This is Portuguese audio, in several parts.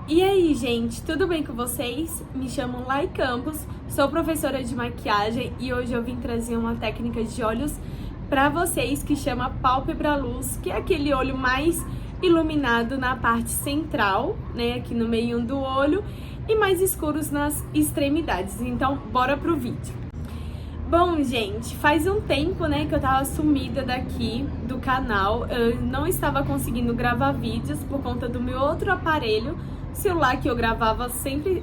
E aí, gente, tudo bem com vocês? Me chamo Lai Campos, sou professora de maquiagem e hoje eu vim trazer uma técnica de olhos para vocês que chama pálpebra luz, que é aquele olho mais iluminado na parte central, né, aqui no meio do olho, e mais escuros nas extremidades. Então, bora pro vídeo. Bom, gente, faz um tempo, né, que eu tava sumida daqui do canal. Eu não estava conseguindo gravar vídeos por conta do meu outro aparelho, celular que eu gravava,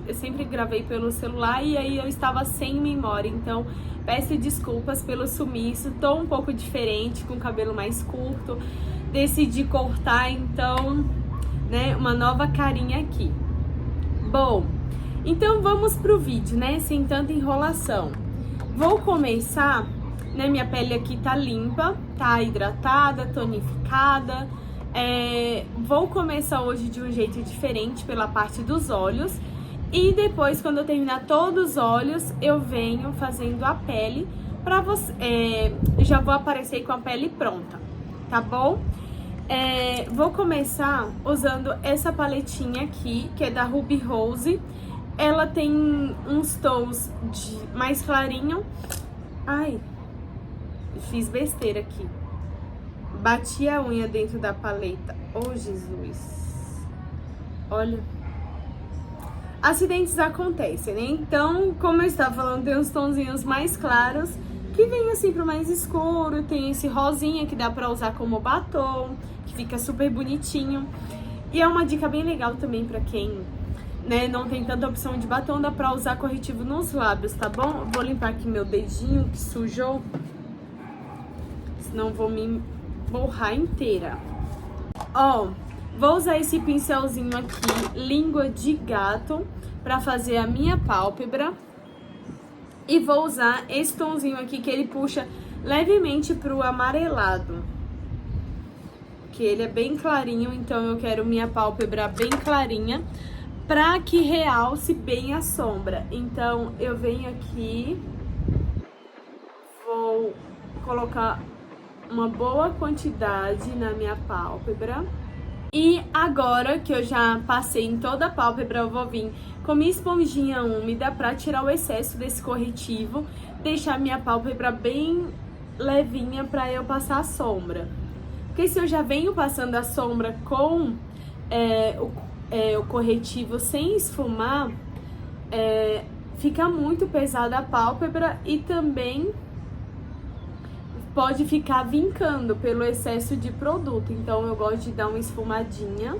eu sempre gravei pelo celular e aí eu estava sem memória. Então, peço desculpas pelo sumiço, tô um pouco diferente, com o cabelo mais curto, decidi cortar, então, né, uma nova carinha aqui. Bom, então vamos pro vídeo, né, sem tanta enrolação. Vou começar, né, minha pele aqui tá limpa, tá hidratada, tonificada. Vou começar hoje de um jeito diferente pela parte dos olhos. E depois, quando eu terminar todos os olhos, eu venho fazendo a pele pra você. Já vou aparecer com a pele pronta, tá bom? Vou começar usando essa paletinha aqui, que é da Ruby Rose. Ela tem uns tons mais clarinho. Ai, fiz besteira aqui. Bati a unha dentro da paleta. Oh, Jesus. Olha. Acidentes acontecem, né? Então, como eu estava falando, tem uns tonzinhos mais claros que vem assim pro mais escuro. Tem esse rosinha que dá pra usar como batom, que fica super bonitinho. E é uma dica bem legal também pra quem, né, não tem tanta opção de batom, dá pra usar corretivo nos lábios, tá bom? Vou limpar aqui meu dedinho que sujou, senão vou me borrar inteira. Ó, vou usar esse pincelzinho aqui, língua de gato, pra fazer a minha pálpebra. E vou usar esse tonzinho aqui, que ele puxa levemente pro amarelado, que ele é bem clarinho, então eu quero minha pálpebra bem clarinha, pra que realce bem a sombra. Então, eu venho aqui, vou colocar uma boa quantidade na minha pálpebra. E agora que eu já passei em toda a pálpebra, eu vou vir com minha esponjinha úmida pra tirar o excesso desse corretivo, deixar minha pálpebra bem levinha pra eu passar a sombra. Porque se eu já venho passando a sombra com o corretivo sem esfumar, fica muito pesada a pálpebra e também pode ficar vincando pelo excesso de produto. Então eu gosto de dar uma esfumadinha.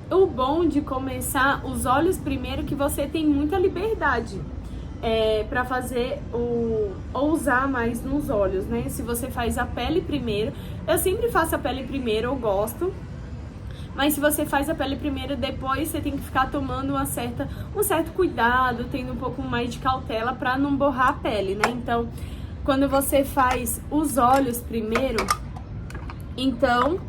O bom de começar os olhos primeiro, que você tem muita liberdade pra fazer ou usar mais nos olhos, né? Se você faz a pele primeiro, eu sempre faço a pele primeiro, eu gosto. Mas se você faz a pele primeiro, depois você tem que ficar tomando um certo cuidado, tendo um pouco mais de cautela pra não borrar a pele, né? Então, quando você faz os olhos primeiro, então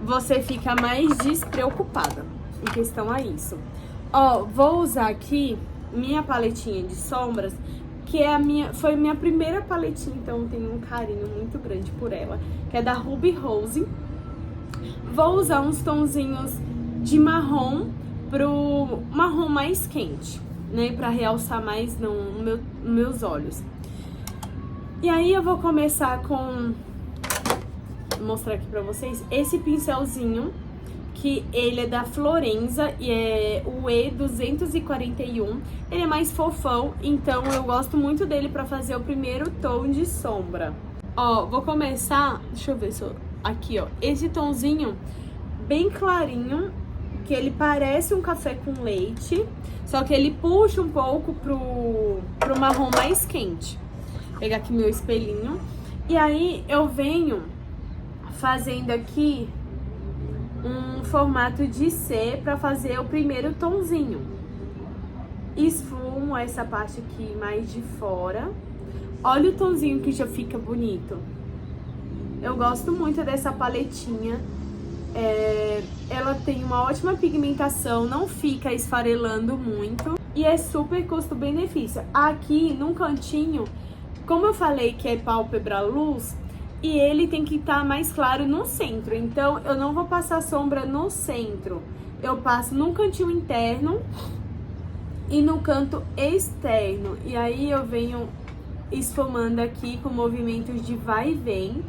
você fica mais despreocupada em questão a isso. Ó, vou usar aqui minha paletinha de sombras, que foi minha primeira paletinha, então eu tenho um carinho muito grande por ela, que é da Ruby Rose. Vou usar uns tonzinhos de marrom pro marrom mais quente, né, pra realçar mais nos meus olhos. E aí eu vou começar com, vou mostrar aqui pra vocês, esse pincelzinho, que ele é da Florenza e é o E241. Ele é mais fofão, então eu gosto muito dele pra fazer o primeiro tom de sombra. Ó, vou começar, deixa eu ver se aqui, ó, esse tonzinho bem clarinho, que ele parece um café com leite, só que ele puxa um pouco pro marrom mais quente. Vou pegar aqui meu espelhinho. E aí eu venho fazendo aqui um formato de C pra fazer o primeiro tonzinho. Esfumo essa parte aqui mais de fora. Olha o tonzinho que já fica bonito. Eu gosto muito dessa paletinha. Ela tem uma ótima pigmentação, não fica esfarelando muito e é super custo-benefício. Aqui num cantinho, como eu falei que é pálpebra luz, e ele tem que estar mais claro no centro, então eu não vou passar sombra no centro. eu passo num cantinho interno e no canto externo. E aí eu venho esfumando aqui com movimentos de vai e vem.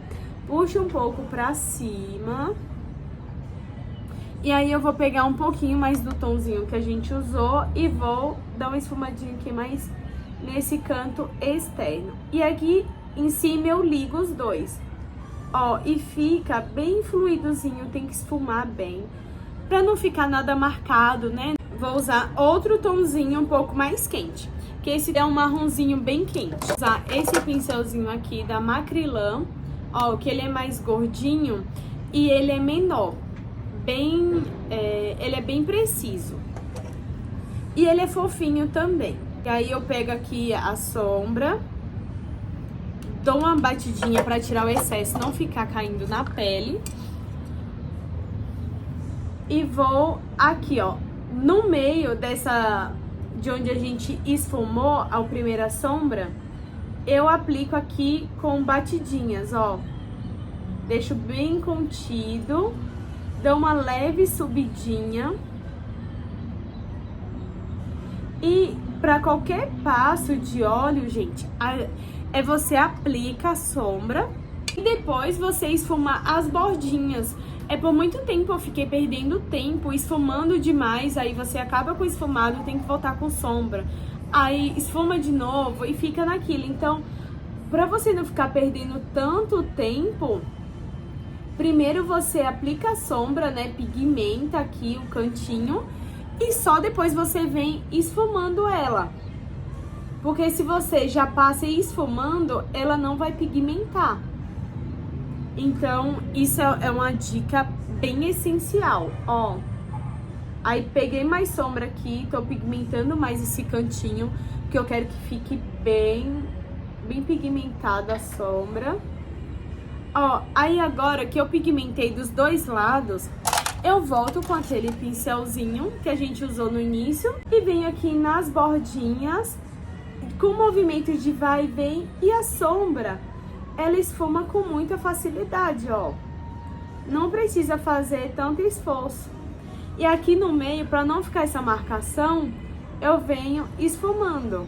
Puxo um pouco pra cima. E aí eu vou pegar um pouquinho mais do tomzinho que a gente usou e vou dar uma esfumadinha aqui mais nesse canto externo. E aqui em cima eu ligo os dois. Ó, e fica bem fluidozinho, tem que esfumar bem. Pra não ficar nada marcado, né? Vou usar outro tomzinho um pouco mais quente, que esse é um marronzinho bem quente. Vou usar esse pincelzinho aqui da Macrylan, ó, que ele é mais gordinho e ele é menor. Ele é bem preciso. E ele é fofinho também. E aí eu pego aqui a sombra, dou uma batidinha pra tirar o excesso, não ficar caindo na pele. E vou aqui, ó, no meio de onde a gente esfumou a primeira sombra, eu aplico aqui com batidinhas, ó. Deixo bem contido, dou uma leve subidinha. E para qualquer passo de óleo, gente, você aplica a sombra e depois você esfuma as bordinhas. Por muito tempo eu fiquei perdendo tempo esfumando demais, aí você acaba com o esfumado, tem que voltar com sombra. Aí esfuma de novo e fica naquilo. Então, para você não ficar perdendo tanto tempo, primeiro você aplica a sombra, né, pigmenta aqui o cantinho e só depois você vem esfumando ela. Porque se você já passa esfumando, ela não vai pigmentar. Então, isso é uma dica bem essencial, ó. Aí, peguei mais sombra aqui, tô pigmentando mais esse cantinho, porque eu quero que fique bem pigmentada a sombra. Ó, aí agora que eu pigmentei dos dois lados, eu volto com aquele pincelzinho que a gente usou no início e venho aqui nas bordinhas, com movimentos de vai e vem, e a sombra ela esfuma com muita facilidade, ó. Não precisa fazer tanto esforço. E aqui no meio, para não ficar essa marcação, eu venho esfumando.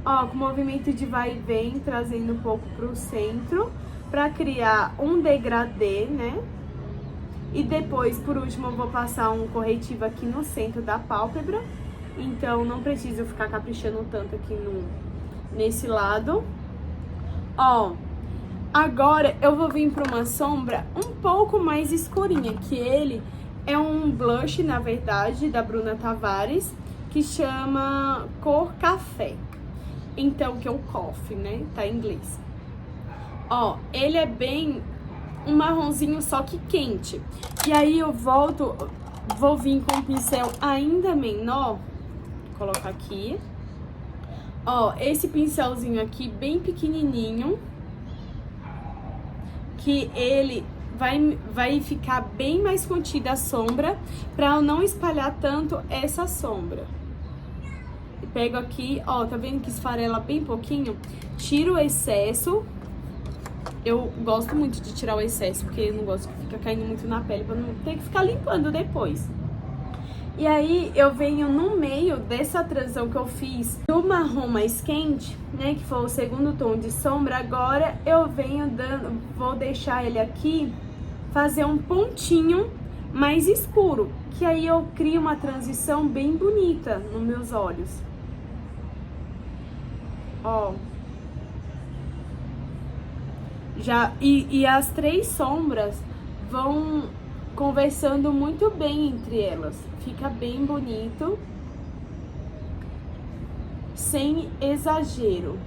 Ó, com movimento de vai e vem, trazendo um pouco pro centro, para criar um degradê, né? E depois, por último, eu vou passar um corretivo aqui no centro da pálpebra. Então, não preciso ficar caprichando tanto aqui nesse lado. Ó, agora eu vou vir para uma sombra um pouco mais escurinha, que ele é um blush, na verdade, da Bruna Tavares, que chama Cor Café. Então, que é o coffee, né? Tá em inglês. Ó, ele é bem um marronzinho, só que quente. E aí eu vou vir com um pincel ainda menor, vou colocar aqui. Ó, esse pincelzinho aqui, bem pequenininho, que ele vai ficar bem mais contida a sombra, pra eu não espalhar tanto essa sombra. E pego aqui, ó, tá vendo que esfarela bem pouquinho? Tiro o excesso. Eu gosto muito de tirar o excesso, porque eu não gosto que fica caindo muito na pele, pra não ter que ficar limpando depois. E aí, eu venho no meio dessa transição que eu fiz do marrom mais quente, né, que foi o segundo tom de sombra. Agora, eu venho vou deixar ele aqui, fazer um pontinho mais escuro, que aí eu crio uma transição bem bonita nos meus olhos. Ó. E as três sombras vão conversando muito bem entre elas. Fica bem bonito, sem exagero.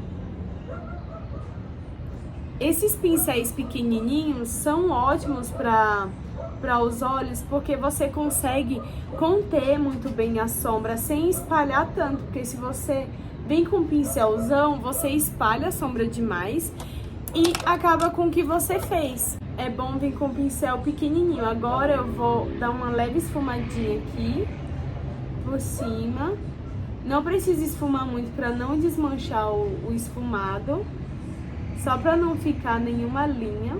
Esses pincéis pequenininhos são ótimos para os olhos, porque você consegue conter muito bem a sombra sem espalhar tanto. Porque se você vem com um pincelzão, você espalha a sombra demais e acaba com o que você fez. É bom vir com o pincel pequenininho. Agora eu vou dar uma leve esfumadinha aqui por cima. Não precisa esfumar muito para não desmanchar o esfumado. Só para não ficar nenhuma linha.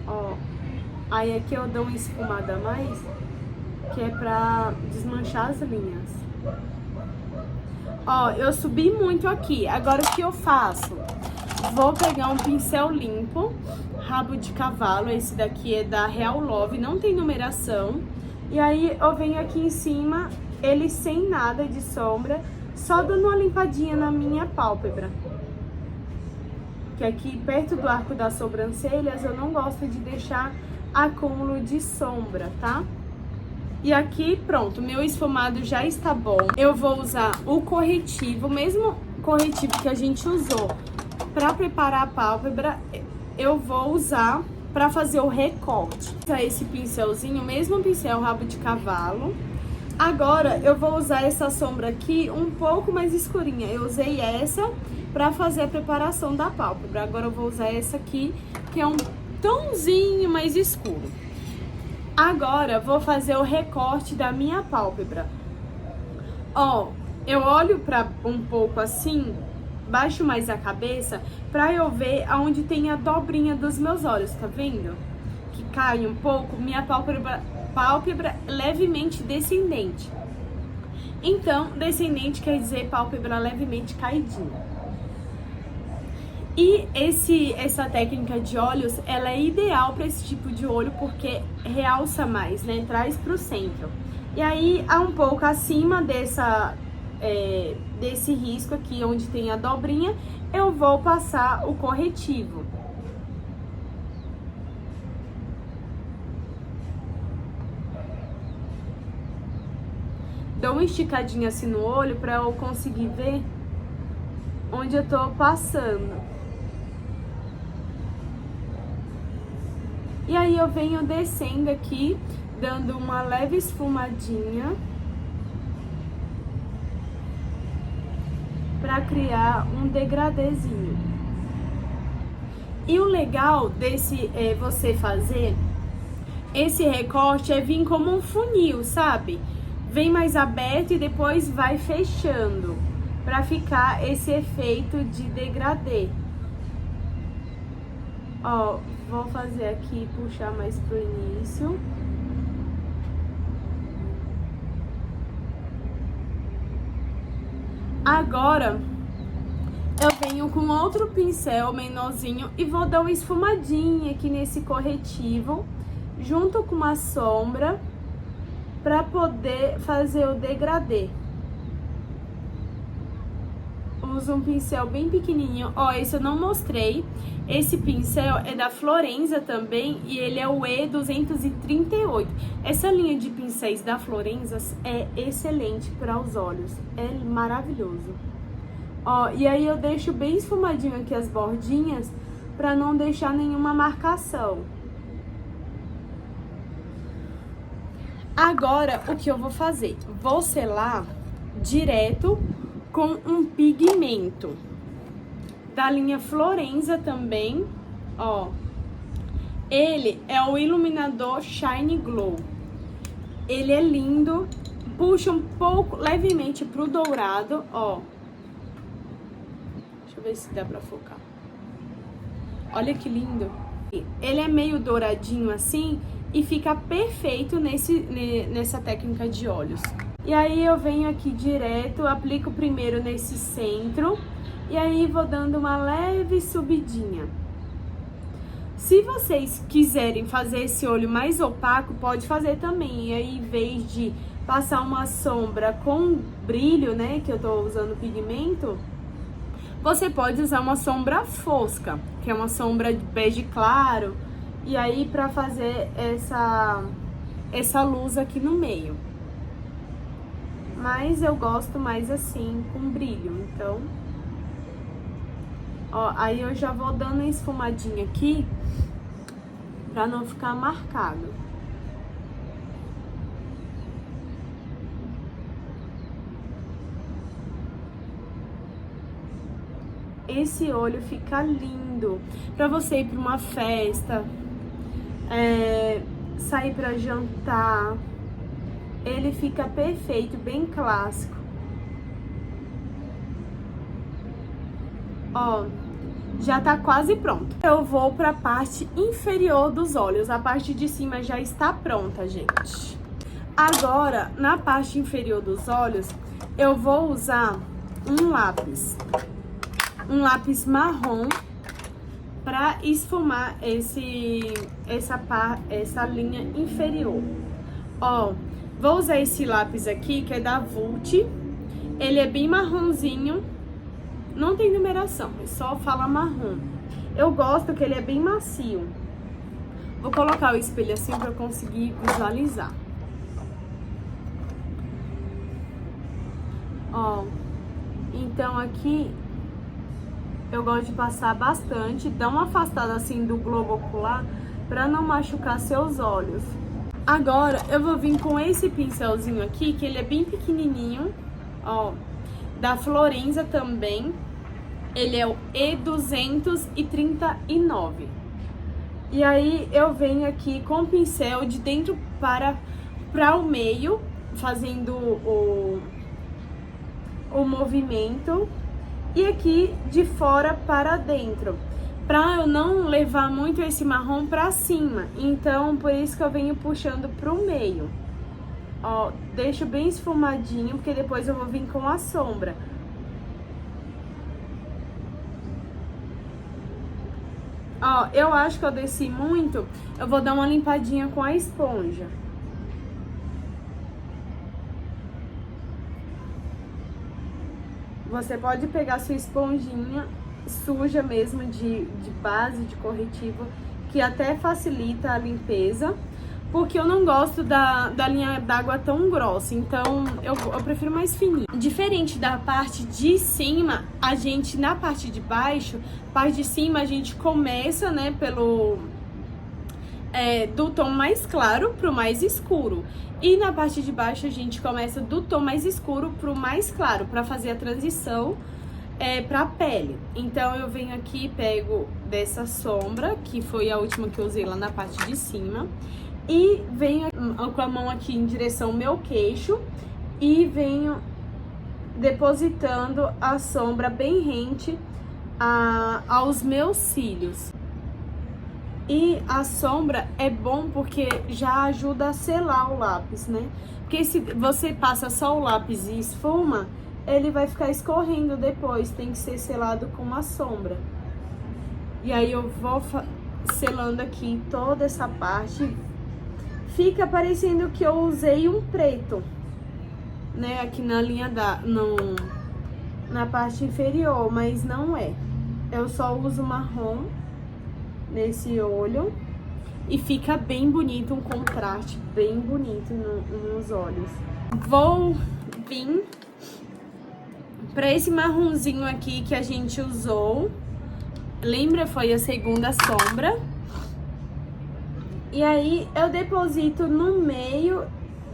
Ó. Aí aqui eu dou uma esfumada a mais, que é pra desmanchar as linhas. Ó, eu subi muito aqui. Agora o que eu faço? Vou pegar um pincel limpo, rabo de cavalo. Esse daqui é da Real Love, não tem numeração. E aí eu venho aqui em cima, ele sem nada de sombra, só dando uma limpadinha na minha pálpebra. Que aqui perto do arco das sobrancelhas eu não gosto de deixar acúmulo de sombra, tá? E aqui, pronto, meu esfumado já está bom. Eu vou usar o corretivo, o mesmo corretivo que a gente usou para preparar a pálpebra, eu vou usar para fazer o recorte. Esse pincelzinho, o mesmo pincel rabo de cavalo. Agora, eu vou usar essa sombra aqui um pouco mais escurinha. Eu usei essa para fazer a preparação da pálpebra. Agora eu vou usar essa aqui, que é um tomzinho mais escuro. Agora, vou fazer o recorte da minha pálpebra. Ó, eu olho para um pouco assim, baixo mais a cabeça, pra eu ver aonde tem a dobrinha dos meus olhos, tá vendo? Que cai um pouco, minha pálpebra levemente descendente. Então, descendente quer dizer pálpebra levemente caidinha. E essa técnica de olhos, ela é ideal para esse tipo de olho porque realça mais, né? Traz pro centro. E aí, um pouco acima desse risco aqui, onde tem a dobrinha, eu vou passar o corretivo. Dou uma esticadinha assim no olho para eu conseguir ver onde eu tô passando. E aí eu venho descendo aqui, dando uma leve esfumadinha para criar um degradêzinho. E o legal desse você fazer esse recorte é vir como um funil, sabe? Vem mais aberto e depois vai fechando para ficar esse efeito de degradê. Ó, vou fazer aqui, puxar mais pro início. Agora, eu venho com outro pincel menorzinho e vou dar uma esfumadinha aqui nesse corretivo, junto com uma sombra, para poder fazer o degradê. Uso um pincel bem pequenininho. Ó, esse eu não mostrei. Esse pincel é da Florenza também e ele é o E238. Essa linha de pincéis da Florenza é excelente para os olhos. É maravilhoso. Ó, e aí eu deixo bem esfumadinho aqui as bordinhas para não deixar nenhuma marcação. Agora, o que eu vou fazer? Vou selar direto com um pigmento da linha Florenza também, ó. Ele é o iluminador Shine Glow. Ele é lindo, puxa um pouco, levemente pro dourado, ó. Deixa eu ver se dá pra focar. Olha que lindo. Ele é meio douradinho assim e fica perfeito nessa técnica de olhos. E aí eu venho aqui direto, aplico primeiro nesse centro e aí vou dando uma leve subidinha. Se vocês quiserem fazer esse olho mais opaco, pode fazer também. E aí, em vez de passar uma sombra com brilho, né, que eu tô usando pigmento, você pode usar uma sombra fosca, que é uma sombra de bege claro. E aí, pra fazer essa luz aqui no meio. Mas eu gosto mais assim, com brilho, então... Ó, aí eu já vou dando uma esfumadinha aqui, pra não ficar marcado. Esse olho fica lindo pra você ir pra uma festa, sair pra jantar. Ele fica perfeito, bem clássico. Ó, já tá quase pronto. Eu vou pra parte inferior dos olhos. A parte de cima já está pronta, gente. Agora, na parte inferior dos olhos, eu vou usar um lápis. Um lápis marrom pra esfumar essa linha inferior. Ó, vou usar esse lápis aqui, que é da Vult. Ele é bem marronzinho. Não tem numeração, é só fala marrom. Eu gosto que ele é bem macio. Vou colocar o espelho assim pra eu conseguir visualizar. Ó, então aqui eu gosto de passar bastante, dar uma afastada assim do globo ocular pra não machucar seus olhos. Agora eu vou vir com esse pincelzinho aqui, que ele é bem pequenininho, ó, da Florenza também. Ele é o E239. E aí eu venho aqui com o pincel de dentro para o meio, fazendo o movimento. E aqui de fora para dentro, pra eu não levar muito esse marrom pra cima. Então, por isso que eu venho puxando pro meio. Ó, deixo bem esfumadinho, porque depois eu vou vir com a sombra. Ó, eu acho que eu desci muito, eu vou dar uma limpadinha com a esponja. Você pode pegar sua esponjinha suja mesmo de base, de corretivo, que até facilita a limpeza, porque eu não gosto da linha d'água tão grossa, então eu prefiro mais fininha. Diferente da parte de cima, a gente, na parte de baixo, parte de cima a gente começa, né, do tom mais claro pro mais escuro. E na parte de baixo a gente começa do tom mais escuro pro mais claro, pra fazer a transição pra pele. Então eu venho aqui e pego dessa sombra, que foi a última que eu usei lá na parte de cima, e venho com a mão aqui em direção ao meu queixo e venho depositando a sombra bem rente aos meus cílios. E a sombra é bom porque já ajuda a selar o lápis, né? Porque se você passa só o lápis e esfuma, ele vai ficar escorrendo depois, tem que ser selado com uma sombra. E aí eu vou selando aqui toda essa parte. Fica parecendo que eu usei um preto, né? Aqui na linha na parte inferior, mas não é. Eu só uso marrom nesse olho e fica bem bonito, um contraste bem bonito nos olhos. Vou vir para esse marronzinho aqui que a gente usou. Lembra? Foi a segunda sombra. E aí eu deposito no meio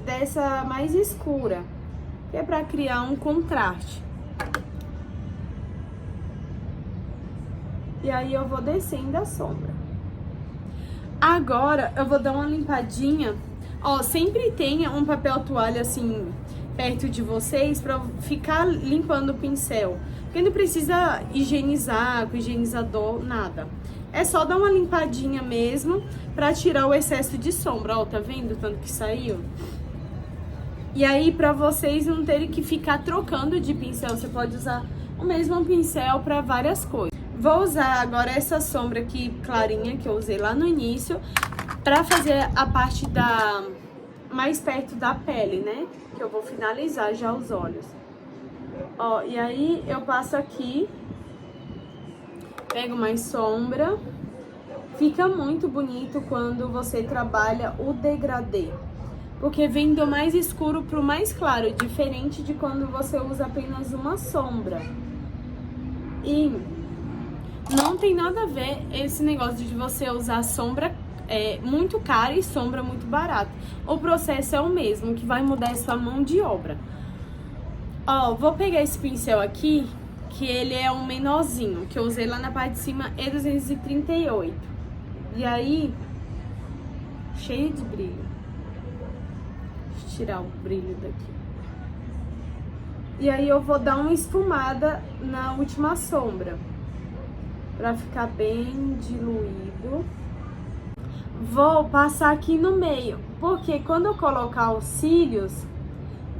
dessa mais escura, que é para criar um contraste. E aí eu vou descendo a sombra. Agora eu vou dar uma limpadinha. Ó, sempre tenha um papel toalha assim perto de vocês pra ficar limpando o pincel. Porque não precisa higienizar com higienizador, nada. É só dar uma limpadinha mesmo pra tirar o excesso de sombra. Ó, tá vendo o tanto que saiu? E aí, pra vocês não terem que ficar trocando de pincel, você pode usar o mesmo pincel pra várias coisas. Vou usar agora essa sombra aqui clarinha que eu usei lá no início pra fazer a parte mais perto da pele, né? Que eu vou finalizar já os olhos. Ó, e aí eu passo aqui, pego mais sombra. Fica muito bonito quando você trabalha o degradê, porque vem do mais escuro pro mais claro, diferente de quando você usa apenas uma sombra. E não tem nada a ver esse negócio de você usar sombra muito cara e sombra muito barata. O processo é o mesmo, que vai mudar é sua mão de obra. Ó, vou pegar esse pincel aqui, que ele é um menorzinho, que eu usei lá na parte de cima, E238. E aí, cheio de brilho. Deixa eu tirar o brilho daqui. E aí eu vou dar uma esfumada na última sombra. pra ficar bem diluído. Vou passar aqui no meio, porque quando eu colocar os cílios,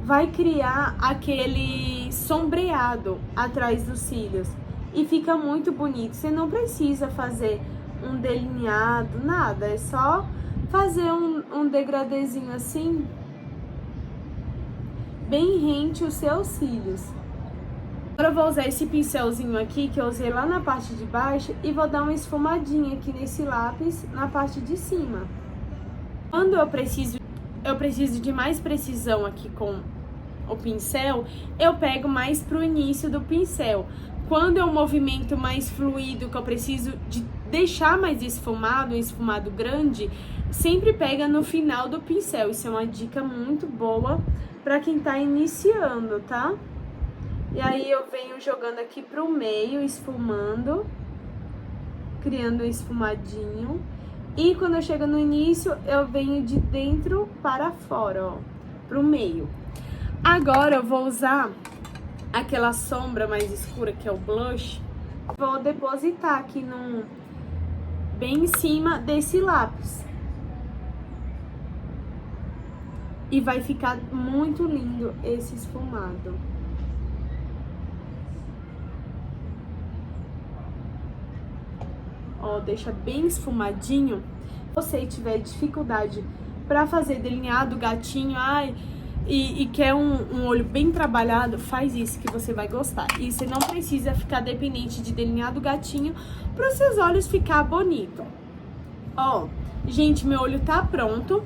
vai criar aquele sombreado atrás dos cílios. E fica muito bonito. Você não precisa fazer um delineado, nada. É só fazer um degradêzinho assim, bem rente os seus cílios. Agora eu vou usar esse pincelzinho aqui, que eu usei lá na parte de baixo, e vou dar uma esfumadinha aqui nesse lápis, na parte de cima. Quando eu preciso de mais precisão aqui com o pincel, eu pego mais pro início do pincel. Quando é um movimento mais fluido, que eu preciso de deixar mais esfumado, um esfumado grande, sempre pega no final do pincel. Isso é uma dica muito boa para quem tá iniciando, tá? E aí eu venho jogando aqui pro meio, esfumando, criando um esfumadinho. E quando eu chego no início, eu venho de dentro para fora, ó, pro meio. Agora eu vou usar aquela sombra mais escura, que é o blush. Vou depositar aqui bem em cima desse lápis. E vai ficar muito lindo esse esfumado. Ó, deixa bem esfumadinho. Se você tiver dificuldade pra fazer delineado gatinho, e quer um olho bem trabalhado, faz isso que você vai gostar. E você não precisa ficar dependente de delineado gatinho para os seus olhos ficar bonito. Ó, gente, meu olho tá pronto.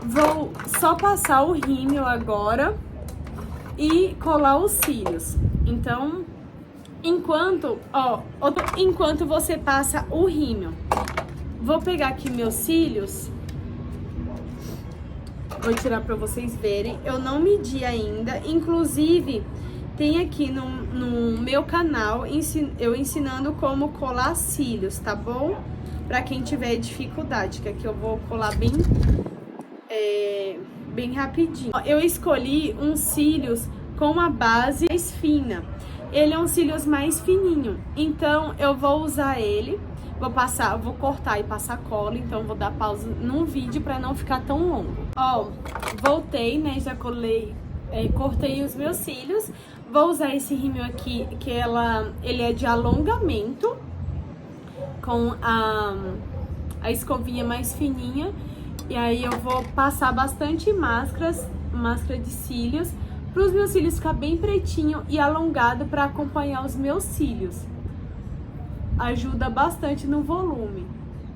Vou só passar o rímel agora e colar os cílios. Então, enquanto você passa o rímel, vou pegar aqui meus cílios. Vou tirar pra vocês verem. Eu não medi ainda. Inclusive, tem aqui no meu canal eu ensinando como colar cílios, tá bom? Pra quem tiver dificuldade, que aqui eu vou colar bem rapidinho. Eu escolhi uns cílios com uma base mais fina. Ele é um cílios mais fininho. Então, eu vou usar ele. Vou cortar e passar cola, então vou dar pausa no vídeo pra não ficar tão longo. Ó, voltei, né, já cortei os meus cílios. Vou usar esse rímel aqui, que ele é de alongamento, com a escovinha mais fininha. E aí eu vou passar bastante máscara de cílios, para os meus cílios ficar bem pretinho e alongado para acompanhar os meus cílios. Ajuda bastante no volume.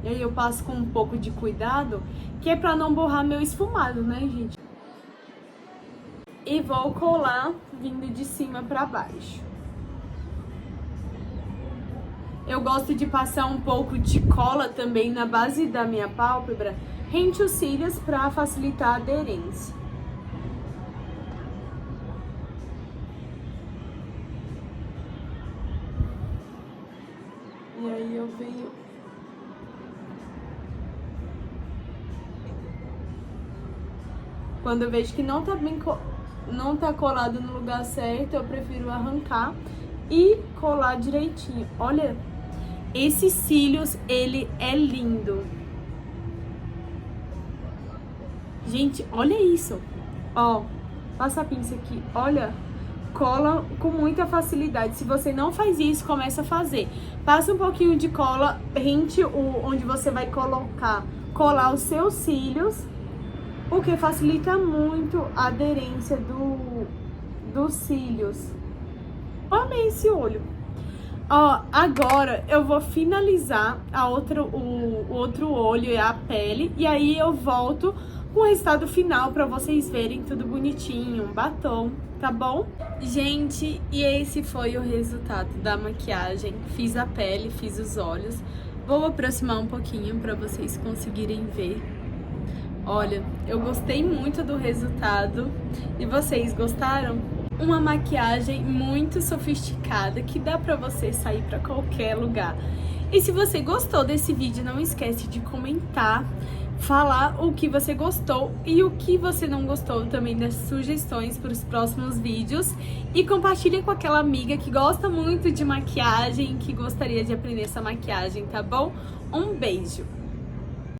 E aí eu passo com um pouco de cuidado, que é pra não borrar meu esfumado, né, gente? E vou colar vindo de cima pra baixo. Eu gosto de passar um pouco de cola também na base da minha pálpebra, rente os cílios pra facilitar a aderência. E aí eu venho... Quando eu vejo que não tá colado no lugar certo, eu prefiro arrancar e colar direitinho. Olha, esses cílios, ele é lindo. Gente, olha isso. Ó, passa a pinça aqui, olha... Cola com muita facilidade. Se você não faz isso, começa a fazer. Passa um pouquinho de cola, rente onde você vai colar os seus cílios, porque facilita muito a aderência dos cílios. Amei esse olho. Ó, agora eu vou finalizar o outro olho e a pele, e aí eu volto com o resultado final pra vocês verem tudo bonitinho, um batom, tá bom? Gente, e esse foi o resultado da maquiagem. Fiz a pele, fiz os olhos. Vou aproximar um pouquinho pra vocês conseguirem ver. Olha, eu gostei muito do resultado. E vocês gostaram? Uma maquiagem muito sofisticada que dá pra você sair pra qualquer lugar. E se você gostou desse vídeo, não esquece de comentar, falar o que você gostou e o que você não gostou também, das sugestões para os próximos vídeos, e compartilha com aquela amiga que gosta muito de maquiagem, que gostaria de aprender essa maquiagem, tá bom? Um beijo!